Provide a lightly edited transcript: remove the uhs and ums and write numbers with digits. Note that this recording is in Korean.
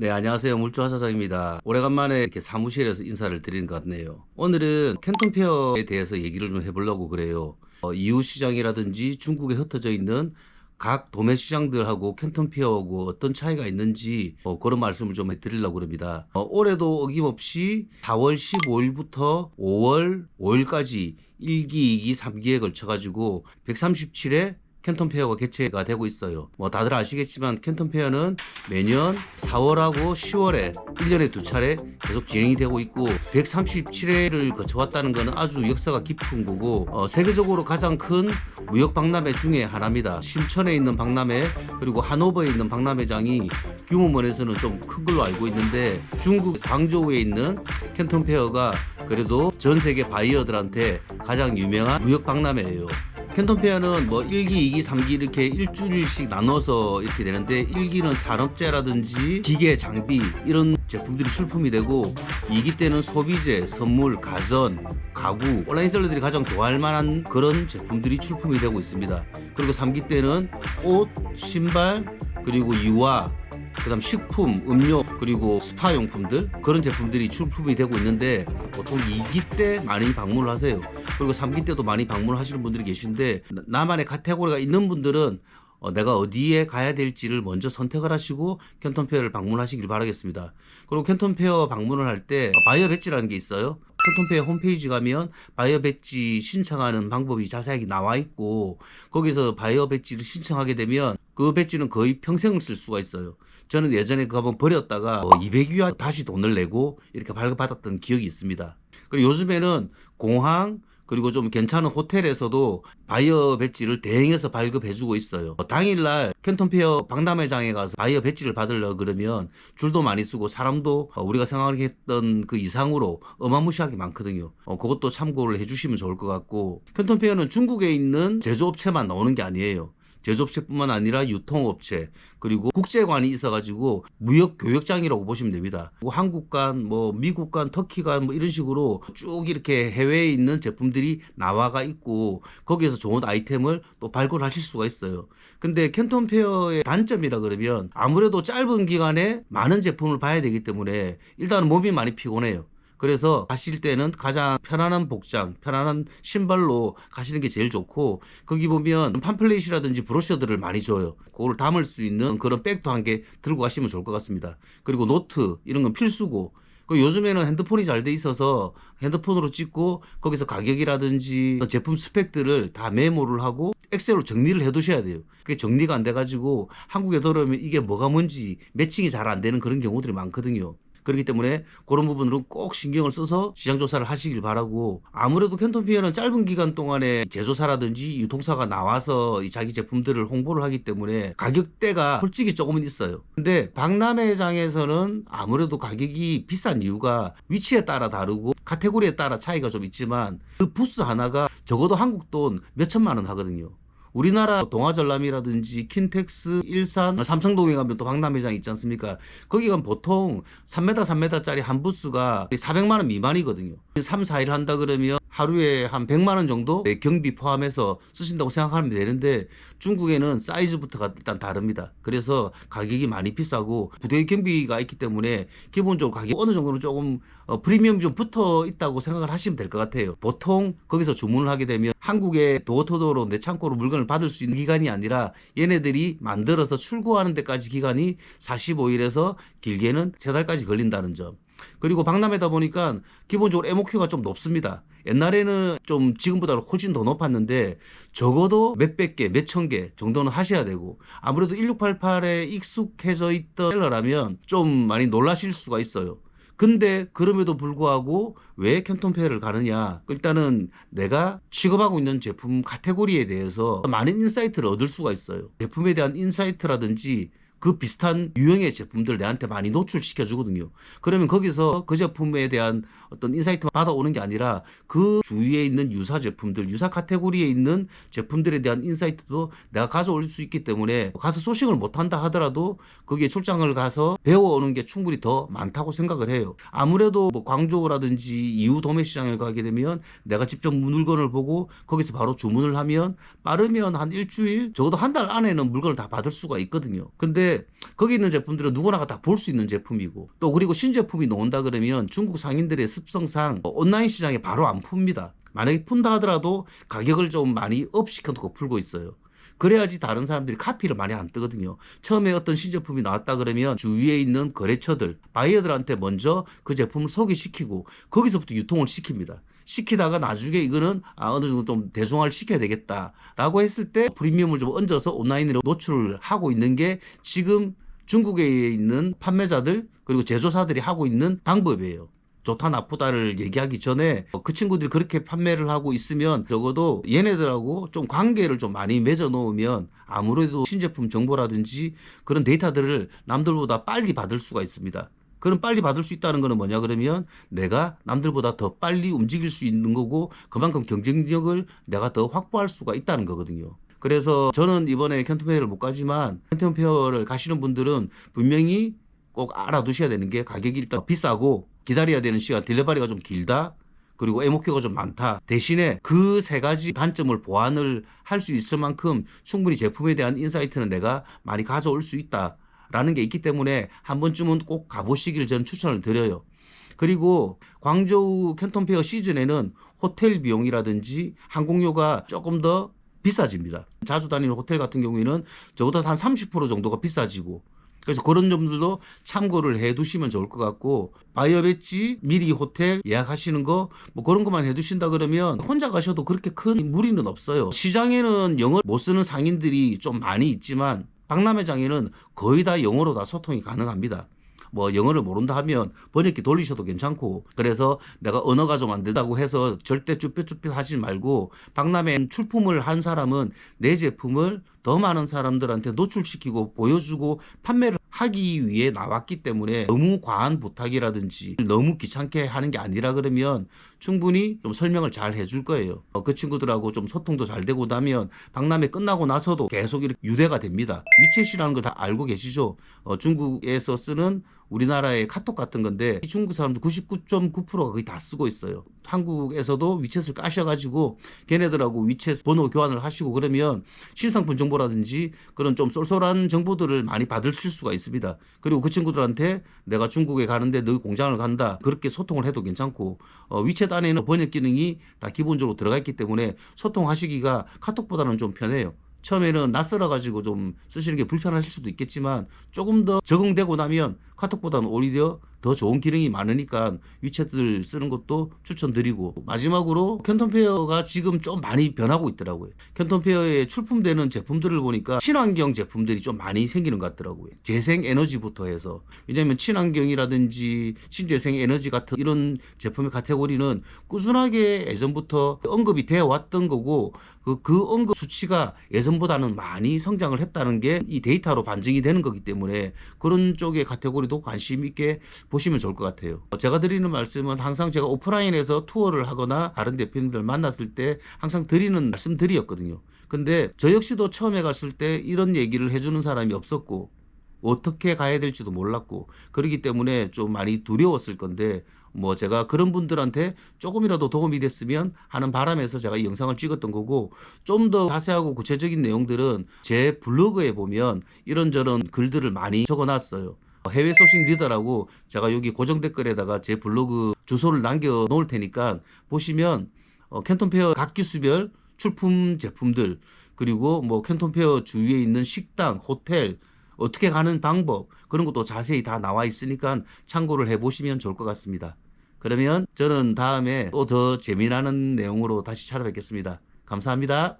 네, 안녕하세요. 물주화 사장입니다. 오래간만에 이렇게 사무실에서 인사를 드리는 것 같네요. 오늘은 캔톤페어에 대해서 얘기를 좀 해보려고 그래요. 이웃 시장이라든지 중국에 흩어져 있는 각 도매 시장들하고 캔톤페어하고 어떤 차이가 있는지 그런 말씀을 좀 해드리려고 합니다. 올해도 어김없이 4월 15일부터 5월 5일까지 1기, 2기, 3기에 걸쳐가지고 137회 캔톤페어가 개최가 되고 있어요. 뭐 다들 아시겠지만 캔톤페어는 매년 4월하고 10월에 1년에 두 차례 계속 진행이 되고 있고 137회를 거쳐왔다는 것은 아주 역사가 깊은 거고 세계적으로 가장 큰 무역 박람회 중에 하나입니다. 심천에 있는 박람회 그리고 하노버에 있는 박람회장이 규모면에서는 좀 큰 걸로 알고 있는데 중국 광저우에 있는 캔톤페어가 그래도 전 세계 바이어들한테 가장 유명한 무역 박람회예요. 캔톤페어는 뭐 1기, 2기, 3기 이렇게 일주일씩 나눠서 이렇게 되는데 1기는 산업재라든지 기계, 장비 이런 제품들이 출품이 되고 2기 때는 소비재, 선물, 가전, 가구, 온라인셀러들이 가장 좋아할 만한 그런 제품들이 출품이 되고 있습니다. 그리고 3기 때는 옷, 신발, 그리고 유아, 그다음 식품, 음료, 그리고 스파 용품들 그런 제품들이 출품이 되고 있는데 보통 2기 때 많이 방문을 하세요. 그리고 3기 때도 많이 방문을 하시는 분들이 계신데 나만의 카테고리가 있는 분들은 내가 어디에 가야 될지를 먼저 선택을 하시고 캔톤페어를 방문하시길 바라겠습니다. 그리고 캔톤페어 방문을 할 때 바이어 배지라는 게 있어요. 캔톤페어 홈페이지 가면 바이어 배지 신청하는 방법이 자세하게 나와 있고 거기서 바이어 배지를 신청하게 되면 그 배지는 거의 평생을 쓸 수가 있어요. 저는 예전에 그거 한번 버렸다가 200위안 다시 돈을 내고 이렇게 발급받았던 기억이 있습니다. 그리고 요즘에는 공항 그리고 좀 괜찮은 호텔에서도 바이어 배지를 대행해서 발급해주고 있어요. 당일날 캔톤페어 박람회장에 가서 바이어 배지를 받으려 그러면 줄도 많이 쓰고 사람도 우리가 생각했던 그 이상으로 어마무시하게 많거든요. 그것도 참고를 해주시면 좋을 것 같고 캔톤페어는 중국에 있는 제조업체만 나오는 게 아니에요. 제조업체뿐만 아니라 유통업체 그리고 국제관이 있어가지고 무역 교역장이라고 보시면 됩니다. 한국관, 뭐 미국관, 터키관 뭐 이런 식으로 쭉 이렇게 해외에 있는 제품들이 나와가 있고 거기에서 좋은 아이템을 또 발굴하실 수가 있어요. 근데 캔톤페어의 단점이라 그러면 아무래도 짧은 기간에 많은 제품을 봐야 되기 때문에 일단은 몸이 많이 피곤해요. 그래서 가실 때는 가장 편안한 복장, 편안한 신발로 가시는 게 제일 좋고 거기 보면 팜플렛이라든지 브로셔들을 많이 줘요. 그걸 담을 수 있는 그런 백도 한 개 들고 가시면 좋을 것 같습니다. 그리고 노트 이런 건 필수고 그 요즘에는 핸드폰이 잘 돼 있어서 핸드폰으로 찍고 거기서 가격이라든지 제품 스펙들을 다 메모를 하고 엑셀로 정리를 해 두셔야 돼요. 그게 정리가 안 돼 가지고 한국에 들어오면 이게 뭐가 뭔지 매칭이 잘 안 되는 그런 경우들이 많거든요. 그렇기 때문에 그런 부분으로 꼭 신경을 써서 시장 조사를 하시길 바라고 아무래도 캔톤페어는 짧은 기간 동안에 제조사라든지 유통사가 나와서 자기 제품들을 홍보를 하기 때문에 가격대가 솔직히 조금은 있어요. 근데 박람회장에서는 아무래도 가격이 비싼 이유가 위치에 따라 다르고 카테고리에 따라 차이가 좀 있지만 그 부스 하나가 적어도 한국 돈 몇천만 원 하거든요. 우리나라 동아전람이라든지 킨텍스, 일산, 삼성동에 가면 또 박람회장 있지 않습니까? 거기 가면 보통 3m, 3m짜리 한 부스가 400만 원 미만이거든요. 3, 4일 한다 그러면 하루에 한 100만 원 정도 경비 포함해서 쓰신다고 생각하면 되는데 중국에는 사이즈부터가 일단 다릅니다. 그래서 가격이 많이 비싸고 부대 경비가 있기 때문에 기본적으로 가격이 어느 정도는 조금 프리미엄이 좀 붙어 있다고 생각을 하시면 될 것 같아요. 보통 거기서 주문을 하게 되면 한국에 도어토도로 내 창고로 물건을 받을 수 있는 기간이 아니라 얘네들이 만들어서 출고하는 데까지 기간이 45일에서 길게는 3달까지 걸린다는 점. 그리고 박람회다 보니까 기본적으로 MOQ가 좀 높습니다. 옛날에는 좀 지금보다 훨씬 더 높았는데 적어도 몇백 개, 몇천 개 정도는 하셔야 되고 아무래도 1688에 익숙해져 있던 셀러라면 좀 많이 놀라실 수가 있어요. 근데 그럼에도 불구하고 왜 캔톤페어를 가느냐? 일단은 내가 취급하고 있는 제품 카테고리에 대해서 많은 인사이트를 얻을 수가 있어요. 제품에 대한 인사이트라든지 그 비슷한 유형의 제품들 내한테 많이 노출시켜 주거든요. 그러면 거기서 그 제품에 대한 어떤 인사이트만 받아오는 게 아니라 그 주위에 있는 유사 제품들, 유사 카테고리에 있는 제품들에 대한 인사이트도 내가 가져올 수 있기 때문에 가서 소싱을 못한다 하더라도 거기에 출장을 가서 배워오는 게 충분히 더 많다고 생각을 해요. 아무래도 뭐 광저우라든지 이후 도매시장을 가게 되면 내가 직접 물건을 보고 거기서 바로 주문을 하면 빠르면 한 일주일 적어도 한 달 안에는 물건을 다 받을 수가 있거든요. 근데 근데 거기 있는 제품들은 누구나가 다 볼 수 있는 제품이고 또 그리고 신제품이 나온다 그러면 중국 상인들의 습성상 온라인 시장에 바로 안 풉니다. 만약에 푼다 하더라도 가격을 좀 많이 업 시켜놓고 풀고 있어요. 그래야지 다른 사람들이 카피를 많이 안 뜨거든요. 처음에 어떤 신제품이 나왔다 그러면 주위에 있는 거래처들, 바이어들한테 먼저 그 제품을 소개시키고 거기서부터 유통을 시킵니다. 시키다가 나중에 이거는 어느 정도 좀 대중화를 시켜야 되겠다라고 했을 때 프리미엄을 좀 얹어서 온라인으로 노출을 하고 있는 게 지금 중국에 있는 판매자들 그리고 제조사들이 하고 있는 방법이에요. 좋다 나쁘다를 얘기하기 전에 그 친구들이 그렇게 판매를 하고 있으면 적어도 얘네들하고 좀 관계를 좀 많이 맺어 놓으면 아무래도 신제품 정보라든지 그런 데이터들을 남들보다 빨리 받을 수가 있습니다. 그럼 빨리 받을 수 있다는 거는 뭐냐 그러면 내가 남들보다 더 빨리 움직일 수 있는 거고 그만큼 경쟁력을 내가 더 확보할 수가 있다는 거거든요. 그래서 저는 이번에 캔톤페어를 못 가지만 캔톤페어를 가시는 분들은 분명히 꼭 알아두셔야 되는 게 가격이 일단 비싸고 기다려야 되는 시간, 딜리버리가 좀 길다. 그리고 MOQ가 좀 많다. 대신에 그 세 가지 단점을 보완을 할 수 있을 만큼 충분히 제품에 대한 인사이트는 내가 많이 가져올 수 있다라는 게 있기 때문에 한 번쯤은 꼭 가보시길 저는 추천을 드려요. 그리고 광저우 캔톤페어 시즌에는 호텔 비용이라든지 항공료가 조금 더 비싸집니다. 자주 다니는 호텔 같은 경우에는 저보다 한 30% 정도가 비싸지고 그래서 그런 점들도 참고를 해 두시면 좋을 것 같고 바이어 배지 미리 호텔 예약하시는 거 뭐 그런 것만 해 두신다 그러면 혼자 가셔도 그렇게 큰 무리는 없어요. 시장에는 영어 못 쓰는 상인들이 좀 많이 있지만 박람회장에는 거의 다 영어로 다 소통이 가능합니다. 뭐 영어를 모른다 하면 번역기 돌리셔도 괜찮고 그래서 내가 언어가 좀 안 된다고 해서 절대 쭈뼛쭈뼛 하지 말고 박람회 출품을 한 사람은 내 제품을 더 많은 사람들한테 노출시키고 보여주고 판매를 하기 위해 나왔기 때문에 너무 과한 부탁이라든지 너무 귀찮게 하는 게 아니라 그러면 충분히 좀 설명을 잘 해줄 거예요. 그 친구들하고 좀 소통도 잘 되고 나면 박람회 끝나고 나서도 계속 이렇게 유대가 됩니다. 위챗이라는 걸 다 알고 계시죠? 중국에서 쓰는 우리나라의 카톡 같은 건데 중국 사람들 99.9%가 거의 다 쓰고 있어요. 한국에서도 위챗을 까셔가지고 걔네들하고 위챗 번호 교환을 하시고 그러면 신상품 정보라든지 그런 좀 쏠쏠한 정보들을 많이 받으실 수가 있습니다. 그리고 그 친구들한테 내가 중국에 가는데 너희 공장을 간다 그렇게 소통을 해도 괜찮고 위챗 안에는 번역 기능이 다 기본적으로 들어가 있기 때문에 소통하시기가 카톡보다는 좀 편해요. 처음에는 낯설어 가지고 좀 쓰시는 게 불편하실 수도 있겠지만 조금 더 적응되고 나면 카톡보다는 오히려 더 좋은 기능이 많으니까 위챗을 쓰는 것도 추천드리고 마지막으로 캔톤페어가 지금 좀 많이 변하고 있더라고요. 캔톤페어에 출품되는 제품들을 보니까 친환경 제품들이 좀 많이 생기는 것 같더라고요. 재생에너지부터 해서 왜냐하면 친환경이라든지 신재생에너지 같은 이런 제품의 카테고리는 꾸준하게 예전부터 언급이 되어 왔던 거고 그 언급 수치가 예전보다는 많이 성장을 했다는 게 이 데이터로 반증이 되는 거기 때문에 그런 쪽의 카테고리도 관심 있게 보시면 좋을 것 같아요. 제가 드리는 말씀은 항상 제가 오프라인에서 투어를 하거나 다른 대표님들 만났을 때 항상 드리는 말씀들이었거든요. 근데 저 역시도 처음에 갔을 때 이런 얘기를 해주는 사람이 없었고 어떻게 가야 될지도 몰랐고 그렇기 때문에 좀 많이 두려웠을 건데 뭐 제가 그런 분들한테 조금이라도 도움이 됐으면 하는 바람에서 제가 이 영상을 찍었던 거고 좀 더 자세하고 구체적인 내용들은 제 블로그에 보면 이런저런 글들을 많이 적어놨어요. 해외 소식 리더라고 제가 여기 고정 댓글에다가 제 블로그 주소를 남겨 놓을 테니까 보시면 캔톤페어 각 기수별 출품 제품들 그리고 뭐 캔톤페어 주위에 있는 식당, 호텔 어떻게 가는 방법 그런 것도 자세히 다 나와 있으니까 참고를 해보시면 좋을 것 같습니다. 그러면 저는 다음에 또 더 재미나는 내용으로 다시 찾아뵙겠습니다. 감사합니다.